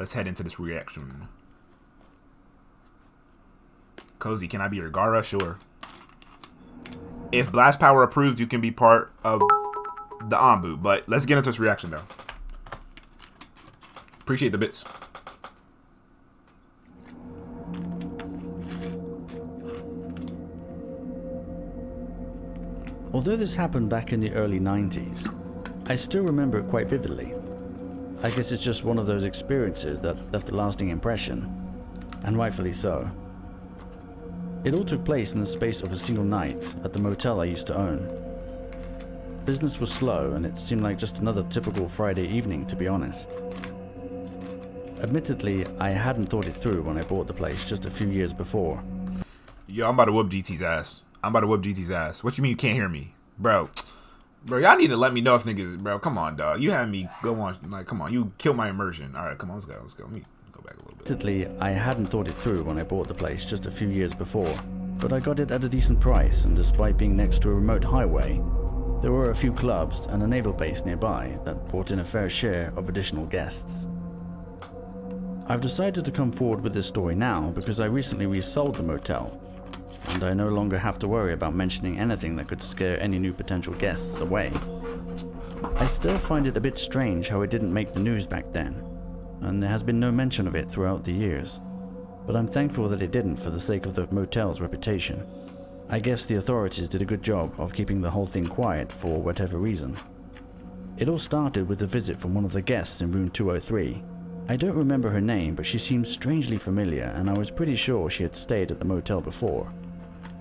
Let's head into this reaction. Cozy, can I be your Gara? Sure. If Blast Power approved, you can be part of the Ombu. But let's get into this reaction, though. Appreciate the bits. Although this happened back in the early 90s, I still remember it quite vividly. I guess it's just one of those experiences that left a lasting impression, and rightfully so. It all took place in the space of a single night at the motel I used to own. Business was slow, and it seemed like just another typical Friday evening, to be honest. Admittedly, I hadn't thought it through when I bought the place just a few years before. Yo, I'm about to whoop GT's ass. What you mean you can't hear me? Bro, y'all need to let me know if niggas, bro, come on, dog. You had me go on, like, come on. You killed my immersion. All right, come on, let's go. Let me go back a little bit. Admittedly, I hadn't thought it through when I bought the place just a few years before, but I got it at a decent price, and despite being next to a remote highway, there were a few clubs and a naval base nearby that brought in a fair share of additional guests. I've decided to come forward with this story now because I recently resold the motel, and I no longer have to worry about mentioning anything that could scare any new potential guests away. I still find it a bit strange how it didn't make the news back then, and there has been no mention of it throughout the years, but I'm thankful that it didn't for the sake of the motel's reputation. I guess the authorities did a good job of keeping the whole thing quiet for whatever reason. It all started with a visit from one of the guests in room 203. I don't remember her name, but she seemed strangely familiar, and I was pretty sure she had stayed at the motel before.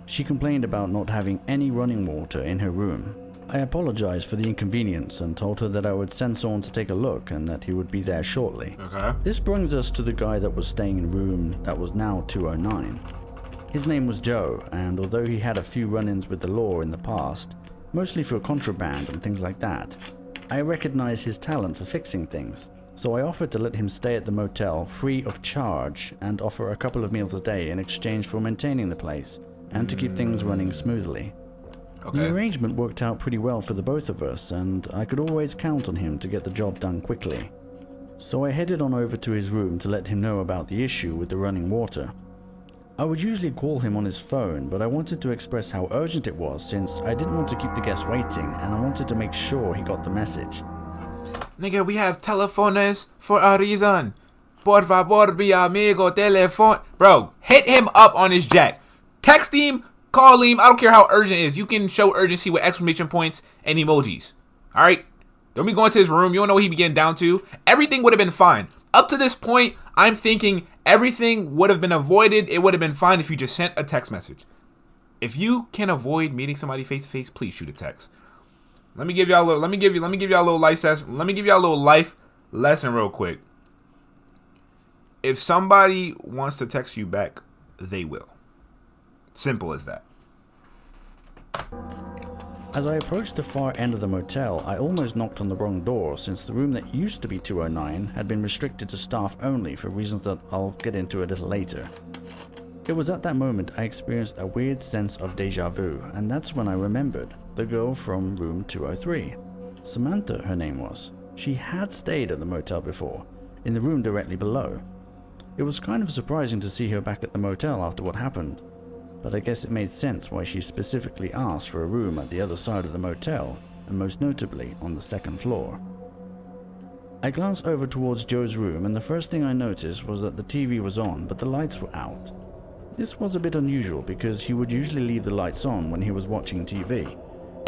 She complained about not having any running water in her room. I apologized for the inconvenience and told her that I would send someone to take a look and that he would be there shortly. Okay. This brings us to the guy that was staying in room that was now 209. His name was Joe, and although he had a few run-ins with the law in the past, mostly for contraband and things like that, I recognized his talent for fixing things. So I offered to let him stay at the motel free of charge and offer a couple of meals a day in exchange for maintaining the place and to keep things running smoothly. Okay. The arrangement worked out pretty well for the both of us, and I could always count on him to get the job done quickly. So I headed on over to his room to let him know about the issue with the running water. I would usually call him on his phone, but I wanted to express how urgent it was since I didn't want to keep the guest waiting and I wanted to make sure he got the message. Nigga, we have telephones for a reason. Por favor, mi amigo, telefon. Bro, hit him up on his jack. Text him, call him. I don't care how urgent it is. You can show urgency with exclamation points and emojis. All right? Don't be going to his room. You don't know what he be getting down to. Everything would have been fine. Up to this point, I'm thinking everything would have been avoided. It would have been fine if you just sent a text message. If you can avoid meeting somebody face to face, please shoot a text. Let me give y'all a little. Let me give y'all a little life lesson. Let me give y'all a little life lesson real quick. If somebody wants to text you back, they will. Simple as that. As I approached the far end of the motel, I almost knocked on the wrong door since the room that used to be 209 had been restricted to staff only for reasons that I'll get into a little later. It was at that moment I experienced a weird sense of deja vu, and that's when I remembered the girl from room 203. Samantha, her name was. She had stayed at the motel before, in the room directly below. It was kind of surprising to see her back at the motel after what happened, but I guess it made sense why she specifically asked for a room at the other side of the motel, and most notably on the second floor. I glanced over towards Joe's room, and the first thing I noticed was that the TV was on, but the lights were out. This was a bit unusual because he would usually leave the lights on when he was watching TV.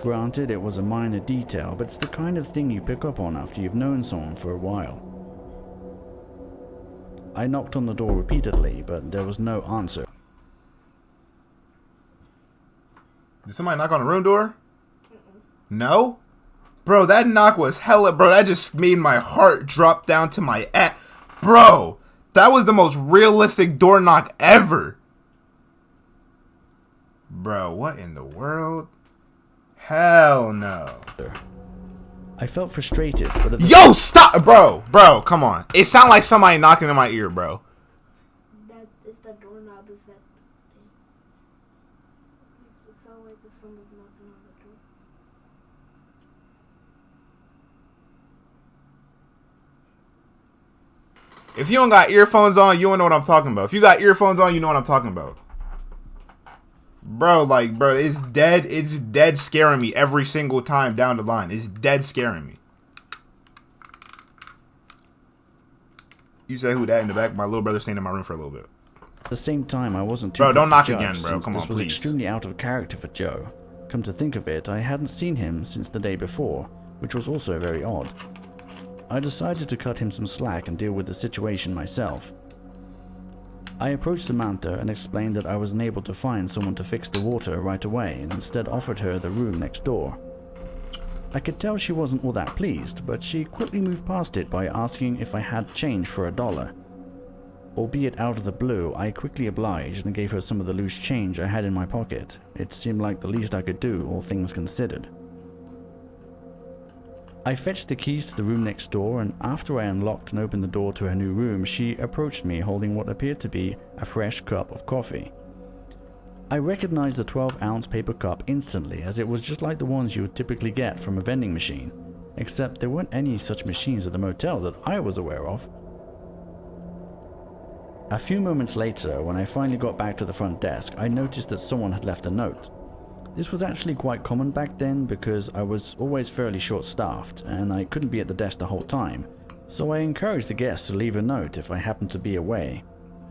Granted, it was a minor detail, but it's the kind of thing you pick up on after you've known someone for a while. I knocked on the door repeatedly, but there was no answer. Did somebody knock on the room door? No? Bro, that knock was hella, bro. That just made my heart drop down to my ass. Bro, that was the most realistic door knock ever. Bro, what in the world? Hell no. I felt frustrated, but at the Yo, stop, bro. Bro, come on. It sounded like somebody knocking in my ear, bro. That is the doorknob effect. It sounds like someone's knocking on the door. If you don't got earphones on, you don't know what I'm talking about. If you got earphones on, you know what I'm talking about. Bro, like, bro, it's dead scaring me every single time down the line. It's dead scaring me. You said who that in the back? My little brother staying in my room for a little bit. At the same time, I wasn't too Bro, don't knock judge, again, bro. Come on, this was please. extremely out of character for Joe. Come to think of it, I hadn't seen him since the day before, which was also very odd. I decided to cut him some slack and deal with the situation myself. I approached Samantha and explained that I was unable to find someone to fix the water right away and instead offered her the room next door. I could tell she wasn't all that pleased, but she quickly moved past it by asking if I had change for $1. Albeit out of the blue, I quickly obliged and gave her some of the loose change I had in my pocket. It seemed like the least I could do, all things considered. I fetched the keys to the room next door, and after I unlocked and opened the door to her new room, she approached me holding what appeared to be a fresh cup of coffee. I recognized the 12-ounce paper cup instantly, as it was just like the ones you would typically get from a vending machine, except there weren't any such machines at the motel that I was aware of. A few moments later, when I finally got back to the front desk, I noticed that someone had left a note. This was actually quite common back then because I was always fairly short-staffed and I couldn't be at the desk the whole time, so I encouraged the guests to leave a note if I happened to be away.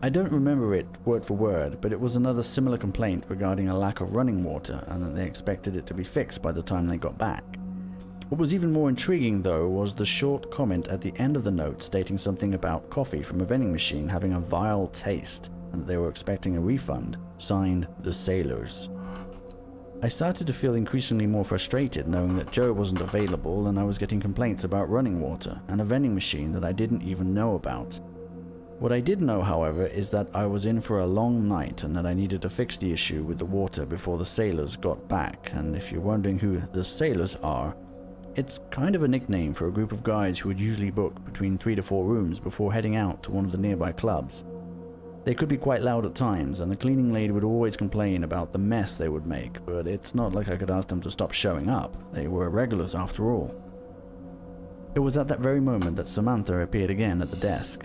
I don't remember it word for word, but it was another similar complaint regarding a lack of running water and that they expected it to be fixed by the time they got back. What was even more intriguing though was the short comment at the end of the note stating something about coffee from a vending machine having a vile taste and that they were expecting a refund, signed the Sailors. I started to feel increasingly more frustrated knowing that Joe wasn't available and I was getting complaints about running water and a vending machine that I didn't even know about. What I did know, however, is that I was in for a long night and that I needed to fix the issue with the water before the Sailors got back, and if you're wondering who the Sailors are, it's kind of a nickname for a group of guys who would usually book between 3 to 4 rooms before heading out to one of the nearby clubs. They could be quite loud at times, and the cleaning lady would always complain about the mess they would make, but it's not like I could ask them to stop showing up. They were regulars after all. It was at that very moment that Samantha appeared again at the desk.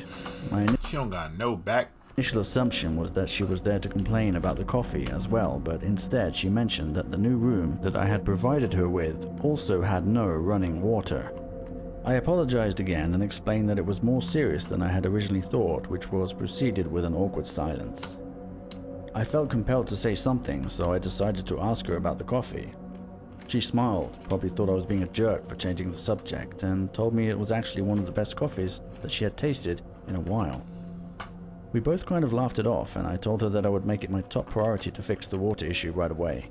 She don't got no back. Initial assumption was that she was there to complain about the coffee as well, but instead she mentioned that the new room that I had provided her with also had no running water. I apologized again and explained that it was more serious than I had originally thought, which was preceded with an awkward silence. I felt compelled to say something, so I decided to ask her about the coffee. She smiled, probably thought I was being a jerk for changing the subject, and told me it was actually one of the best coffees that she had tasted in a while. We both kind of laughed it off, and I told her that I would make it my top priority to fix the water issue right away.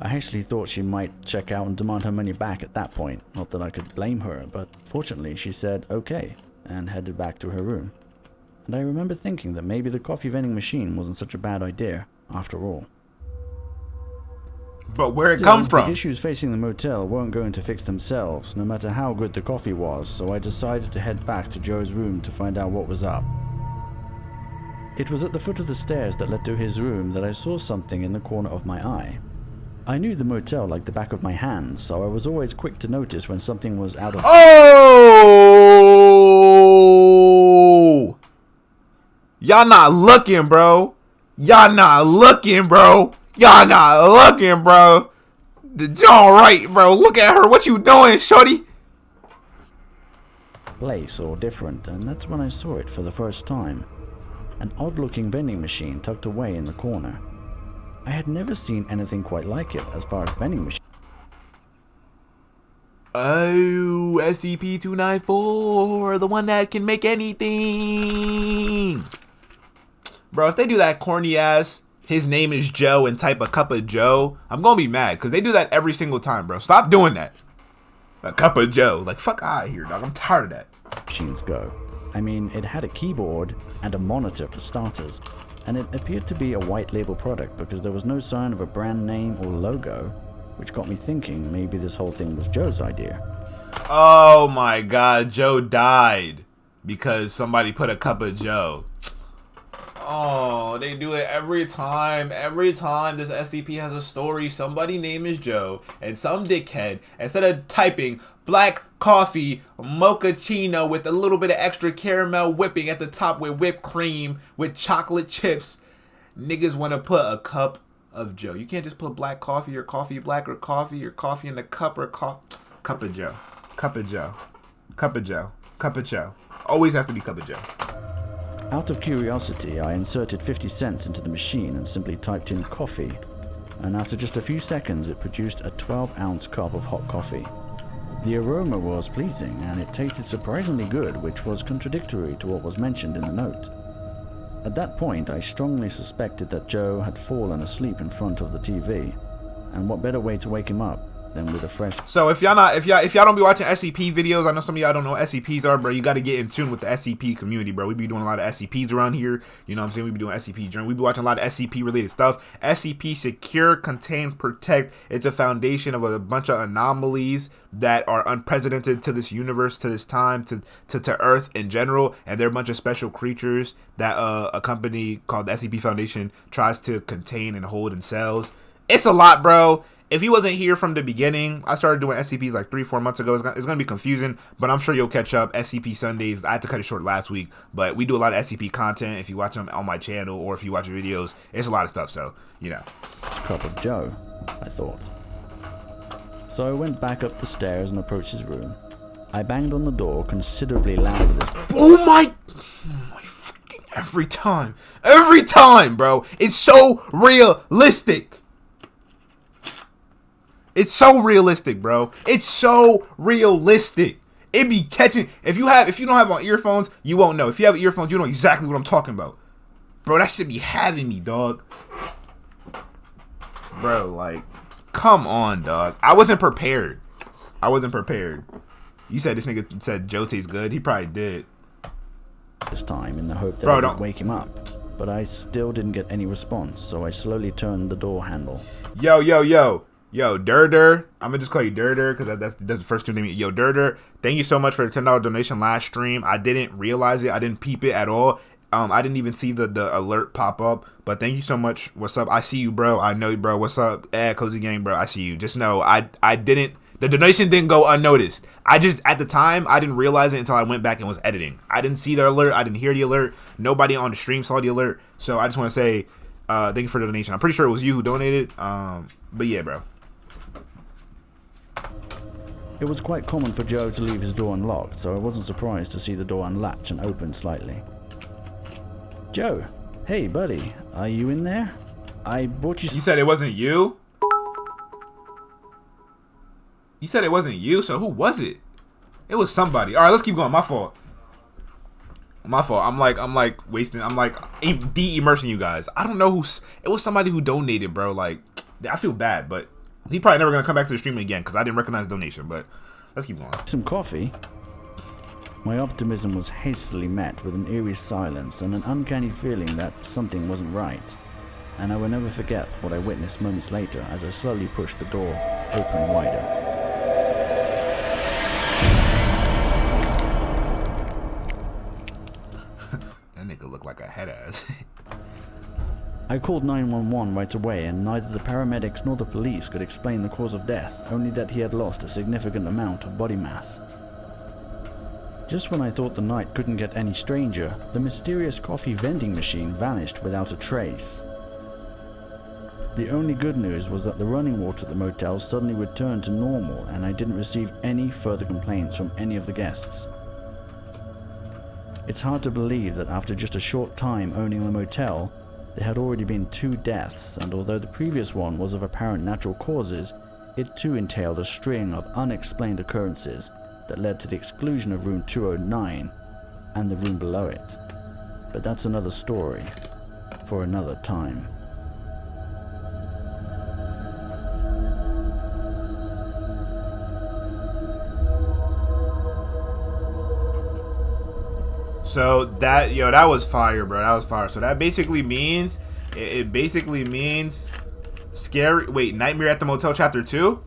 I actually thought she might check out and demand her money back at that point, not that I could blame her, but fortunately she said okay, and headed back to her room. And I remember thinking that maybe the coffee vending machine wasn't such a bad idea, after all. But where it come from? The issues facing the motel weren't going to fix themselves, no matter how good the coffee was, so I decided to head back to Joe's room to find out what was up. It was at the foot of the stairs that led to his room that I saw something in the corner of my eye. I knew the motel like the back of my hand, so I was always quick to notice when something was out of... Oh! Y'all not looking, bro. Y'all not looking, bro. Y'all not looking, bro. The jaw right, bro. Look at her. What you doing, shorty? Place or different, and that's when I saw it for the first time. An odd-looking vending machine tucked away in the corner. I had never seen anything quite like it as far as vending machines. Oh, SCP-294, the one that can make anything. Bro, if they do that corny ass, his name is Joe and type a cup of Joe, I'm gonna be mad because they do that every single time, bro. Stop doing that. A cup of Joe. Like, fuck out of here, dog. I'm tired of that. Machines go. I mean, it had a keyboard and a monitor for starters, and it appeared to be a white label product because there was no sign of a brand name or logo, which got me thinking maybe this whole thing was Joe's idea. Oh my god, Joe died because somebody put a cup of Joe. Oh, they do it every time. Every time this SCP has a story, somebody name is Joe, and some dickhead, instead of typing black coffee, mochaccino with a little bit of extra caramel whipping at the top with whipped cream, with chocolate chips. Niggas want to put a cup of Joe. You can't just put black coffee or coffee black or coffee in the cup or cup of Joe. Cup of Joe. Cup of Joe. Cup of Joe. Always has to be cup of Joe. Out of curiosity, I inserted 50 cents into the machine and simply typed in coffee, and after just a few seconds it produced a 12-ounce cup of hot coffee. The aroma was pleasing and it tasted surprisingly good, which was contradictory to what was mentioned in the note. At that point, I strongly suspected that Joe had fallen asleep in front of the TV, and what better way to wake him up than with a fresh... So if y'all don't be watching SCP videos, I know some of y'all don't know what SCPs are, bro. You got to get in tune with the SCP community, bro. We be doing a lot of SCPs around here. You know what I'm saying? We be doing SCP journey. We be watching a lot of SCP related stuff. SCP secure, contain, protect. It's a foundation of a bunch of anomalies that are unprecedented to this universe, to this time, to Earth in general. And they're a bunch of special creatures that a company called the SCP Foundation tries to contain and hold in cells. It's a lot, bro. If you wasn't here from the beginning, I started doing SCPs like 3-4 months ago. It's gonna be confusing, but I'm sure you'll catch up. SCP Sundays, I had to cut it short last week, but we do a lot of SCP content. If you watch them on my channel or if you watch videos, it's a lot of stuff, so, you know. Cup of Joe, I thought. So I went back up the stairs and approached his room. I banged on the door considerably louder this time. Oh my fucking, every time, bro. It's so realistic. It's so realistic, bro. It's so realistic. It be catching. If you don't have on earphones, you won't know. If you have earphones, you know exactly what I'm talking about. Bro, that should be having me, dog. Bro, like, come on, dog. I wasn't prepared. You said this nigga said Joe tastes good. He probably did. This time in the hope that I would wake him up. But I still didn't get any response, so I slowly turned the door handle. Yo, Durder. I'm gonna just call you Durder because that's the first two names. Yo, Durder, thank you so much for the $10 donation last stream. I didn't realize it. I didn't peep it at all. I didn't even see the alert pop up. But thank you so much. What's up? I see you, bro. I know you, bro. What's up? Cozy Gang, bro. I see you. Just know I didn't. The donation didn't go unnoticed. At the time, I didn't realize it until I went back and was editing. I didn't see the alert. I didn't hear the alert. Nobody on the stream saw the alert. So I just want to say thank you for the donation. I'm pretty sure it was you who donated. But yeah, bro. It was quite common for Joe to leave his door unlocked, so I wasn't surprised to see the door unlatch and open slightly. Joe, hey buddy, are you in there? I brought you... You said it wasn't you? You said it wasn't you, so who was it? It was somebody. All right, let's keep going. My fault. I'm like wasting. I'm like de-immersing you guys. I don't know who. It was somebody who donated, bro. Like, I feel bad, but he probably never gonna come back to the stream again because I didn't recognize the donation. But let's keep going. Some coffee. My optimism was hastily met with an eerie silence and an uncanny feeling that something wasn't right. And I will never forget what I witnessed moments later as I slowly pushed the door open wider. That nigga looked like a head ass. I called 911 right away, and neither the paramedics nor the police could explain the cause of death, only that he had lost a significant amount of body mass. Just when I thought the night couldn't get any stranger, the mysterious coffee vending machine vanished without a trace. The only good news was that the running water at the motel suddenly returned to normal, and I didn't receive any further complaints from any of the guests. It's hard to believe that after just a short time owning the motel, there had already been 2 deaths, and although the previous one was of apparent natural causes, it too entailed a string of unexplained occurrences that led to the exclusion of room 209 and the room below it. But that's another story for another time. So that was fire, bro. That was fire. So that basically means it basically means scary. Wait, Nightmare at the Motel Chapter 2.